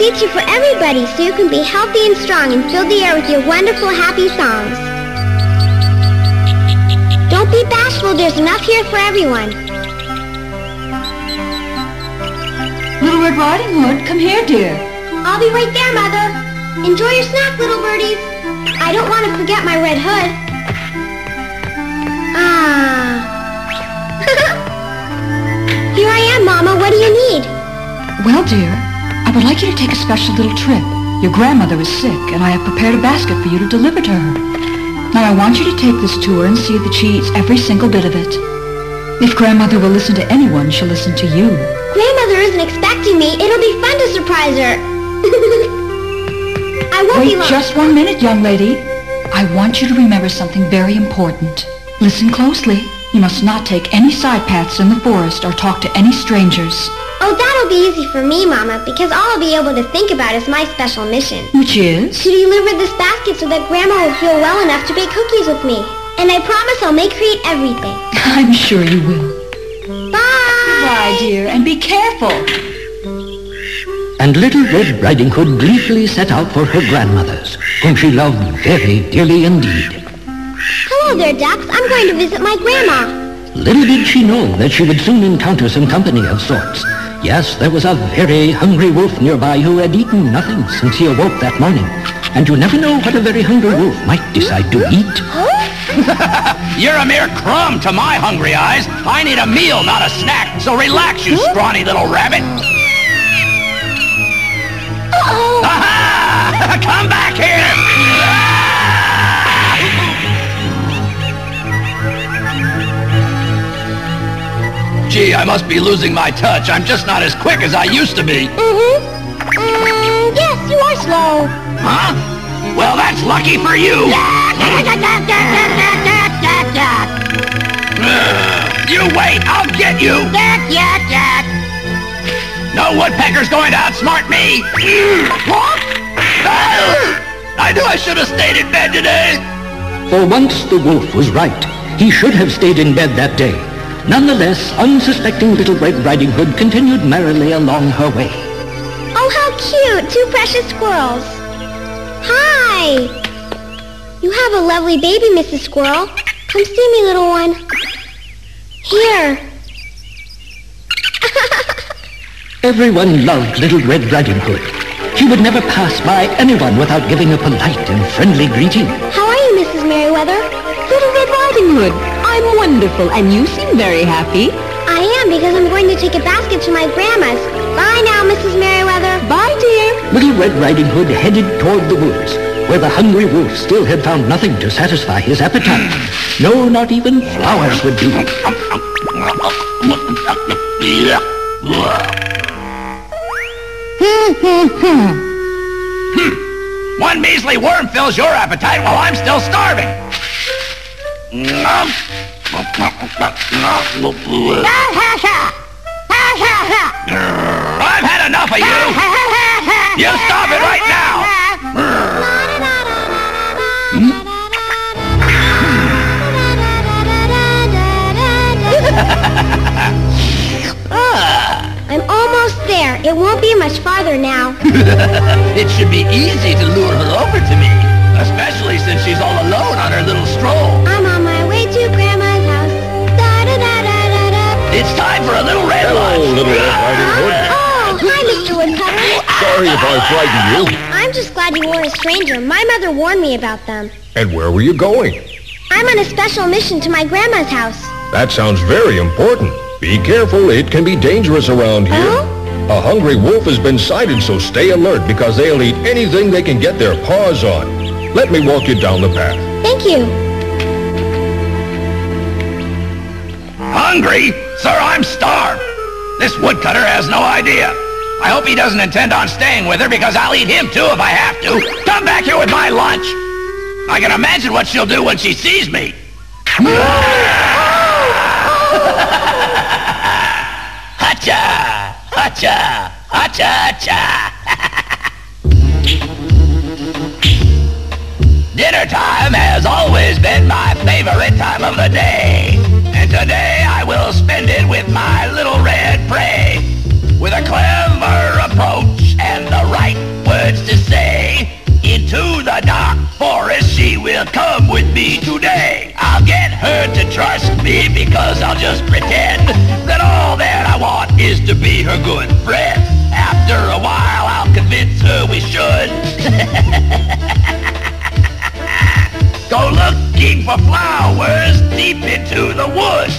teach you for everybody so you can be healthy and strong and fill the air with your wonderful, happy songs. Don't be bashful, there's enough here for everyone. Little Red Riding Hood, come here, dear. I'll be right there, Mother. Enjoy your snack, little birdies. I don't want to forget my red hood. Here I am, Mama. What do you need? Well, dear, I would like you to take a special little trip. Your grandmother is sick, and I have prepared a basket for you to deliver to her. Now, I want you to take this to her and see that she eats every single bit of it. If grandmother will listen to anyone, she'll listen to you. Grandmother isn't expecting me. It'll be fun to surprise her. I won't be long. Wait just 1 minute, young lady. I want you to remember something very important. Listen closely. You must not take any side paths in the forest or talk to any strangers. Oh, that'll be easy for me, Mama, because all I'll be able to think about is my special mission. Which is? To deliver this basket so that Grandma will feel well enough to bake cookies with me. And I promise I'll make her eat everything. I'm sure you will. Bye! Goodbye, dear, and be careful. And Little Red Riding Hood gleefully set out for her grandmother's, whom she loved very dearly indeed. Hello there, ducks. I'm going to visit my grandma. Little did she know that she would soon encounter some company of sorts. Yes, there was a very hungry wolf nearby who had eaten nothing since he awoke that morning. And you never know what a very hungry wolf might decide to eat. You're a mere crumb to my hungry eyes. I need a meal, not a snack. So relax, you scrawny little rabbit. Uh-oh. Aha! Come back here! Gee, I must be losing my touch. I'm just not as quick as I used to be. Yes, you are slow. Huh? Well, that's lucky for you. You wait, I'll get you. No woodpecker's going to outsmart me. I knew I should have stayed in bed today. For once the wolf was right. He should have stayed in bed that day. Nonetheless, unsuspecting Little Red Riding Hood continued merrily along her way. Oh, how cute! Two precious squirrels. Hi! You have a lovely baby, Mrs. Squirrel. Come see me, little one. Here. Everyone loved Little Red Riding Hood. She would never pass by anyone without giving a polite and friendly greeting. How are you, Mrs. Merriweather? Little Red Riding Hood, I'm wonderful, and you seem very happy. I am, because I'm going to take a basket to my grandma's. Bye now, Mrs. Merriweather. Bye, dear. Little Red Riding Hood headed toward the woods, where the hungry wolf still had found nothing to satisfy his appetite. No, not even flowers would do. One measly worm fills your appetite while I'm still starving. I've had enough of you. You stop it right now. I'm almost there. It won't be much farther now. It should be easy to lure her over to me, especially since she's all alone on her little stroll. I'm on my way to Grandma's house. Da-da-da-da-da-da. It's time for a little red lunch. Hello, Little Red Riding Hood. Oh, hi, Mr. Woodcutter. Sorry if I frightened you. I'm just glad you weren't a stranger. My mother warned me about them. And where were you going? I'm on a special mission to my grandma's house. That sounds very important. Be careful, it can be dangerous around here. Oh? A hungry wolf has been sighted, so stay alert because they'll eat anything they can get their paws on. Let me walk you down the path. Thank you. Hungry? Sir, I'm starved. This woodcutter has no idea. I hope he doesn't intend on staying with her because I'll eat him too if I have to. Come back here with my lunch. I can imagine what she'll do when she sees me. Hacha! Hacha! Hacha! Hacha! Dinner time has always been my favorite time of the day. And today I will spend it with my little red prey. With a clever approach and the right way. Into the dark forest she will come with me today. I'll get her to trust me because I'll just pretend that all that I want is to be her good friend. After a while I'll convince her we should go looking for flowers deep into the woods.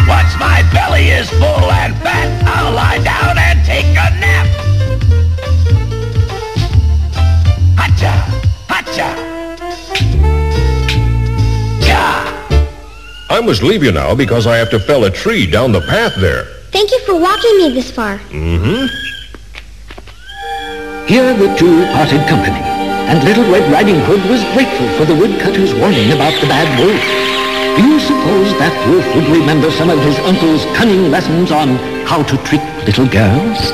Once my belly is full and fat, I'll lie down and take a nap. Hacha, hacha. Ja. I must leave you now because I have to fell a tree down the path there. Thank you for walking me this far. Mm-hmm. Here the two parted company, and Little Red Riding Hood was grateful for the woodcutter's warning about the bad wolf. Do you suppose that wolf would remember some of his uncle's cunning lessons on how to trick little girls?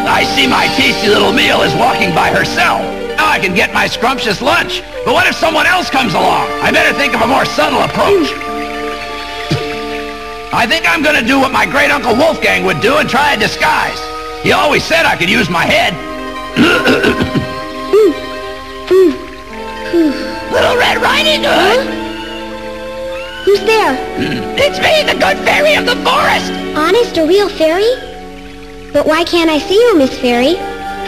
I see my tasty little meal is walking by herself. Now I can get my scrumptious lunch. But what if someone else comes along? I better think of a more subtle approach. I think I'm gonna do what my great Uncle Wolfgang would do and try a disguise. He always said I could use my head. Little Red Riding Hood! Who's there? It's me, the good fairy of the forest! Honest, a real fairy? But why can't I see you, Miss Fairy?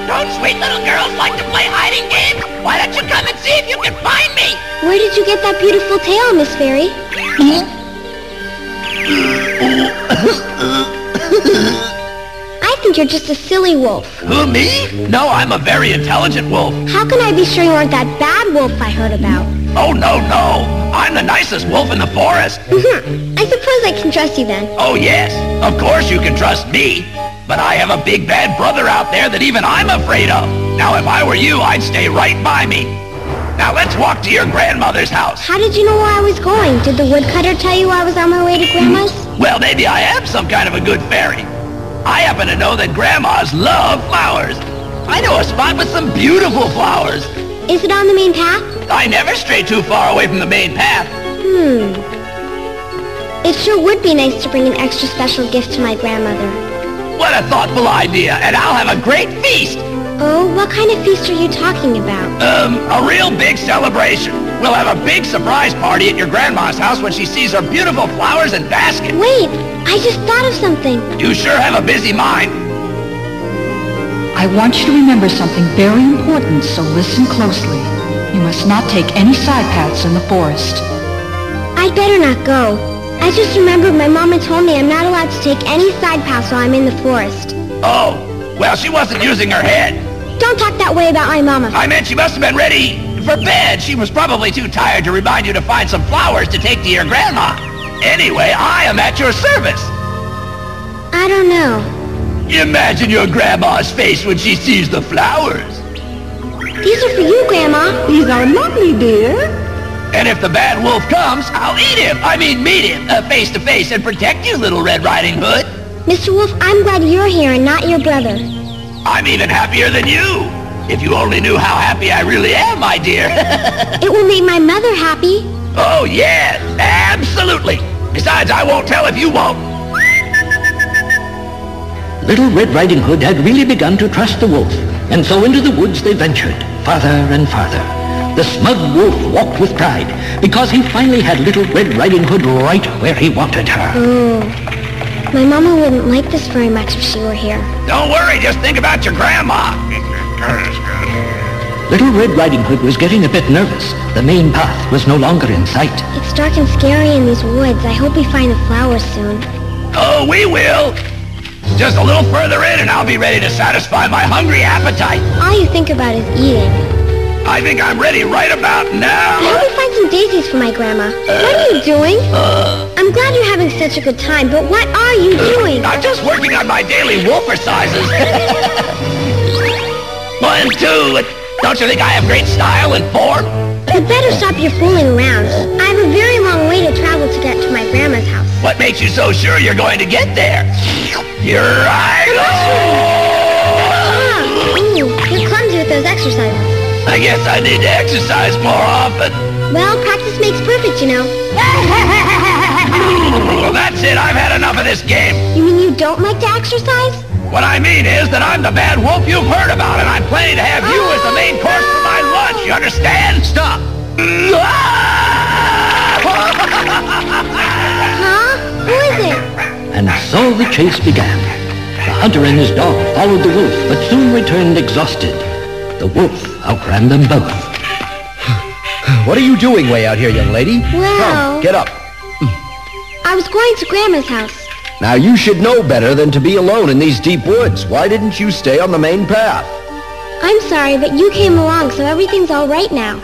Don't sweet little girls like to play hiding games? Why don't you come and see if you can find me? Where did you get that beautiful tail, Miss Fairy? I think you're just a silly wolf. Who, me? No, I'm a very intelligent wolf. How can I be sure you aren't that bad wolf I heard about? Oh, no. I'm the nicest wolf in the forest. I suppose I can trust you then. Oh, yes. Of course you can trust me. But I have a big bad brother out there that even I'm afraid of. Now, if I were you, I'd stay right by me. Now, let's walk to your grandmother's house. How did you know where I was going? Did the woodcutter tell you I was on my way to Grandma's? Well, maybe I am some kind of a good fairy. I happen to know that grandmas love flowers. I know a spot with some beautiful flowers. Is it on the main path? I never stray too far away from the main path. It sure would be nice to bring an extra special gift to my grandmother. What a thoughtful idea, and I'll have a great feast. Oh, what kind of feast are you talking about? A real big celebration. We'll have a big surprise party at your grandma's house when she sees her beautiful flowers and basket. Wait, I just thought of something. You sure have a busy mind. I want you to remember something very important, so listen closely. You must not take any side paths in the forest. I'd better not go. I just remembered my mama told me I'm not allowed to take any side paths while I'm in the forest. Oh, well, she wasn't using her head. Don't talk that way about my mama. I meant she must have been ready for bed. She was probably too tired to remind you to find some flowers to take to your grandma. Anyway, I am at your service. I don't know. Imagine your grandma's face when she sees the flowers. These are for you, Grandma. These are lovely, dear. And if the bad wolf comes, I'll meet him, face to face and protect you, Little Red Riding Hood. Mr. Wolf, I'm glad you're here and not your brother. I'm even happier than you. If you only knew how happy I really am, my dear. It will make my mother happy. Oh, yes, absolutely. Besides, I won't tell if you won't. Little Red Riding Hood had really begun to trust the wolf, and so into the woods they ventured, farther and farther. The smug wolf walked with pride, because he finally had Little Red Riding Hood right where he wanted her. Oh, my mama wouldn't like this very much if she were here. Don't worry, just think about your grandma. Little Red Riding Hood was getting a bit nervous. The main path was no longer in sight. It's dark and scary in these woods. I hope we find the flowers soon. Oh, we will. Just a little further in and I'll be ready to satisfy my hungry appetite. All you think about is eating. I think I'm ready right about now. I hope we find some daisies for my grandma. What are you doing? I'm glad you're having such a good time, but what are you doing? I'm just working on my daily wolf exercises. 1, 2. Don't you think I have great style and form? You better stop your fooling around. I have a very long way to travel to get to my grandma's house. What makes you so sure you're going to get there? Here I go! You're clumsy with those exercises. I guess I need to exercise more often. Well, practice makes perfect, you know. Well, that's it. I've had enough of this game. You mean you don't like to exercise? What I mean is that I'm the bad wolf you've heard about, and I'm planning to have you as the main course for my lunch. You understand? Stop! Huh? Who is it? And so the chase began. The hunter and his dog followed the wolf, but soon returned exhausted. The wolf outran them both. What are you doing way out here, young lady? Well... Come, get up. I was going to Grandma's house. Now you should know better than to be alone in these deep woods. Why didn't you stay on the main path? I'm sorry, but you came along, so everything's all right now.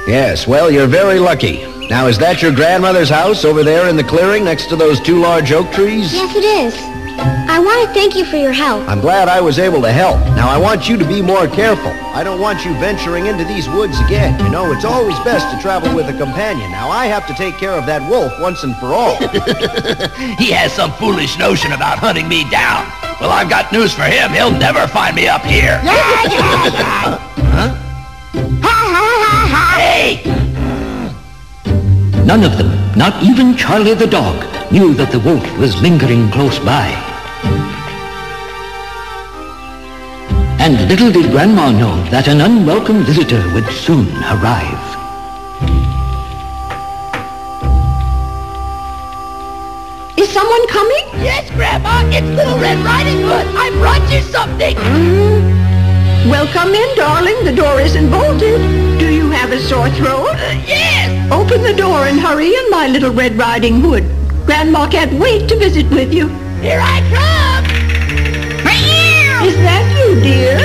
Yes, well, you're very lucky. Now, is that your grandmother's house over there in the clearing next to those 2 large oak trees? Yes, it is. I want to thank you for your help. I'm glad I was able to help. Now, I want you to be more careful. I don't want you venturing into these woods again. You know, it's always best to travel with a companion. Now, I have to take care of that wolf once and for all. He has some foolish notion about hunting me down. Well, I've got news for him. He'll never find me up here. Huh? Hey! None of them, not even Charlie the dog, knew that the wolf was lingering close by. And little did Grandma know that an unwelcome visitor would soon arrive. Is someone coming? Yes, Grandma, it's Little Red Riding Hood. I brought you something. Well, come in, darling. The door isn't bolted. Do you have a sore throat? Yes. Open the door and hurry in, my Little Red Riding Hood. Grandma can't wait to visit with you. Here I come. Is that you, dear?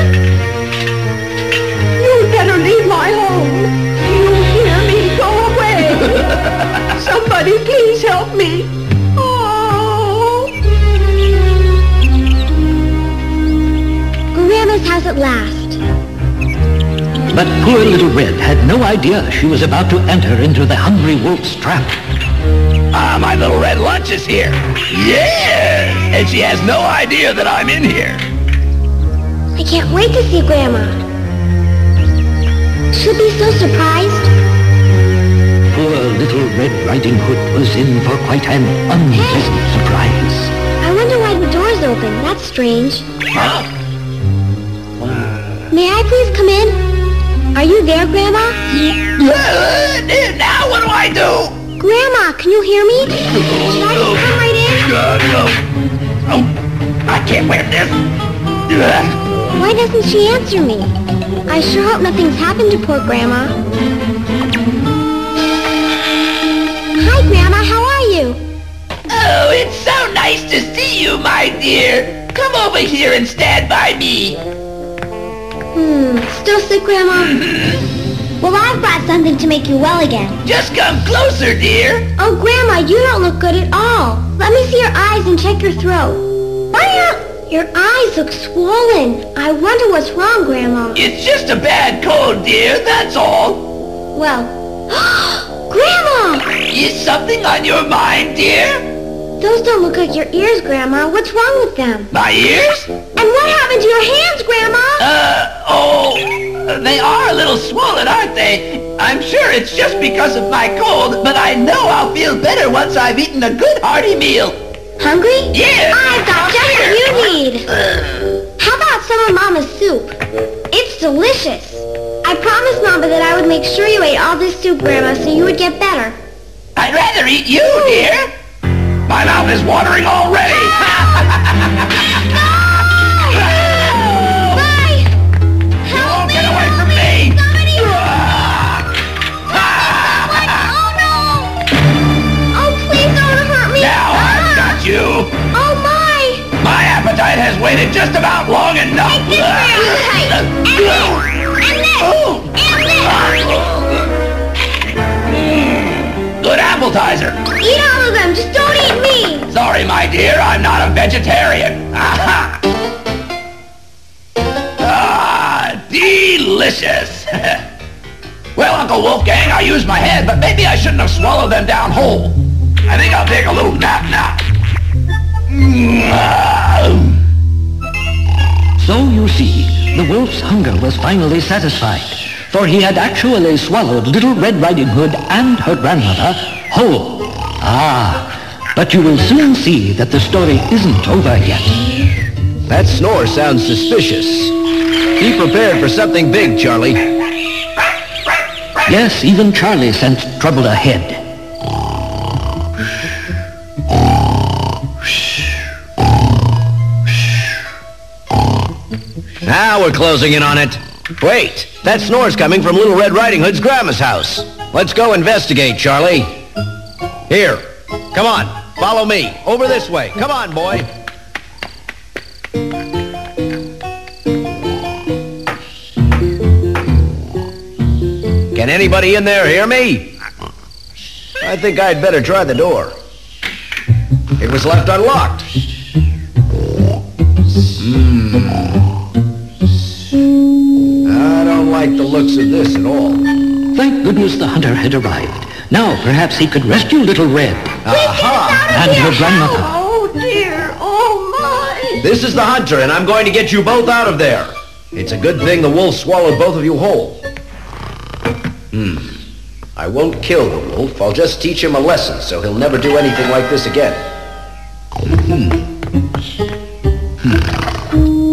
You'd better leave my home. You hear me? Go away. Somebody please help me. Oh. Grandma's house at last. But poor Little Red had no idea she was about to enter into the hungry wolf's trap. Ah, my little red lunch is here. Yes! And she has no idea that I'm in here. I can't wait to see Grandma. She'll be so surprised. Poor Little Red Riding Hood was in for quite an unpleasant surprise. I wonder why the door's open. That's strange. Huh? May I please come in? Are you there, Grandma? Now what do I do? Grandma, can you hear me? Should I just come right in? No. Oh, I can't wear this. Why doesn't she answer me? I sure hope nothing's happened to poor Grandma. Hi, Grandma, how are you? Oh, it's so nice to see you, my dear. Come over here and stand by me. Still sick, Grandma? Well, I've brought something to make you well again. Just come closer, dear. Oh, Grandma, you don't look good at all. Let me see your eyes and check your throat. Your eyes look swollen. I wonder what's wrong, Grandma. It's just a bad cold, dear, that's all. Well, Grandma! Is something on your mind, dear? Those don't look like your ears, Grandma. What's wrong with them? My ears? And what happened to your hands, Grandma? They are a little swollen, aren't they? I'm sure it's just because of my cold, but I know I'll feel better once I've eaten a good hearty meal. Hungry? Yeah. I've got just what you need. How about some of Mama's soup? It's delicious. I promised Mama that I would make sure you ate all this soup, Grandma, so you would get better. I'd rather eat you, dear. My mouth is watering already. Bye! Help me! Get away from me! Somebody! Oh, no! Oh, please don't hurt me! Now I've got you. Oh, my! My appetite has waited just about long enough. Take this for your appetite. And this! Good appetizer. Eat all of them, just don't eat me! Sorry, my dear, I'm not a vegetarian. Delicious. Well, Uncle Wolfgang, I used my head, but maybe I shouldn't have swallowed them down whole. I think I'll take a little nap now. So you see, the wolf's hunger was finally satisfied, for he had actually swallowed Little Red Riding Hood and her grandmother whole. But you will soon see that the story isn't over yet. That snore sounds suspicious. Be prepared for something big, Charlie. Yes, even Charlie sensed trouble ahead. Now we're closing in on it. Wait, that snore's coming from Little Red Riding Hood's grandma's house. Let's go investigate, Charlie. Here, come on, follow me. Over this way. Come on, boy. Can anybody in there hear me? I think I'd better try the door. It was left unlocked. I don't like the looks of this at all. Thank goodness the hunter had arrived. Now perhaps he could rescue Little Red. Aha! And her grandmother. Oh, dear. Oh, my. This is the hunter, and I'm going to get you both out of there. It's a good thing the wolf swallowed both of you whole. I won't kill the wolf. I'll just teach him a lesson so he'll never do anything like this again.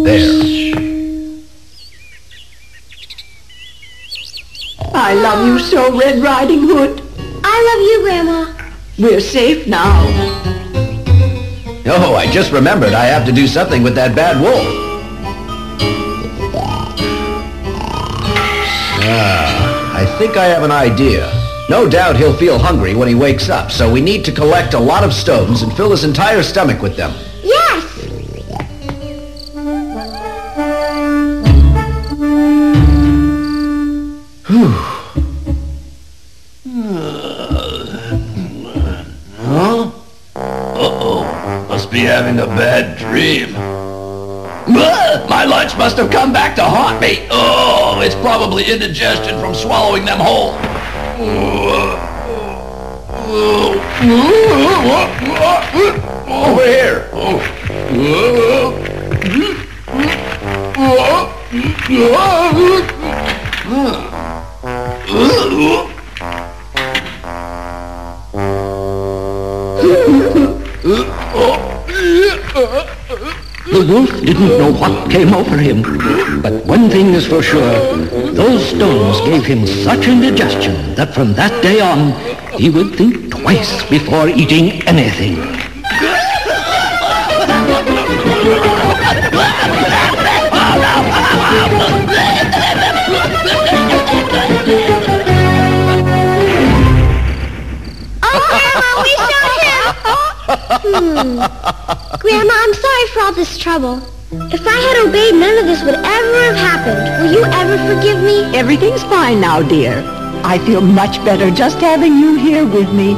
There. I love you so, Red Riding Hood. I love you, Grandma. We're safe now. Oh, I just remembered I have to do something with that bad wolf. I think I have an idea. No doubt he'll feel hungry when he wakes up, so we need to collect a lot of stones and fill his entire stomach with them. Yes! Huh? Uh-oh. Must be having a bad dream. My lunch must have come back to haunt me. Oh, it's probably indigestion from swallowing them whole. Over here. The wolf didn't know what came over him, but one thing is for sure, those stones gave him such indigestion that from that day on, he would think twice before eating anything. Grandma, I'm sorry for all this trouble. If I had obeyed, none of this would ever have happened. Will you ever forgive me? Everything's fine now, dear. I feel much better just having you here with me.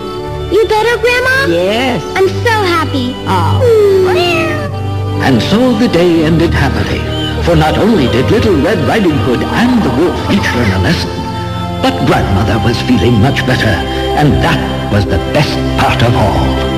You better, Grandma? Yes. I'm so happy. Oh. And so the day ended happily, for not only did Little Red Riding Hood and the wolf each learn a lesson, but Grandmother was feeling much better, and that was the best part of all.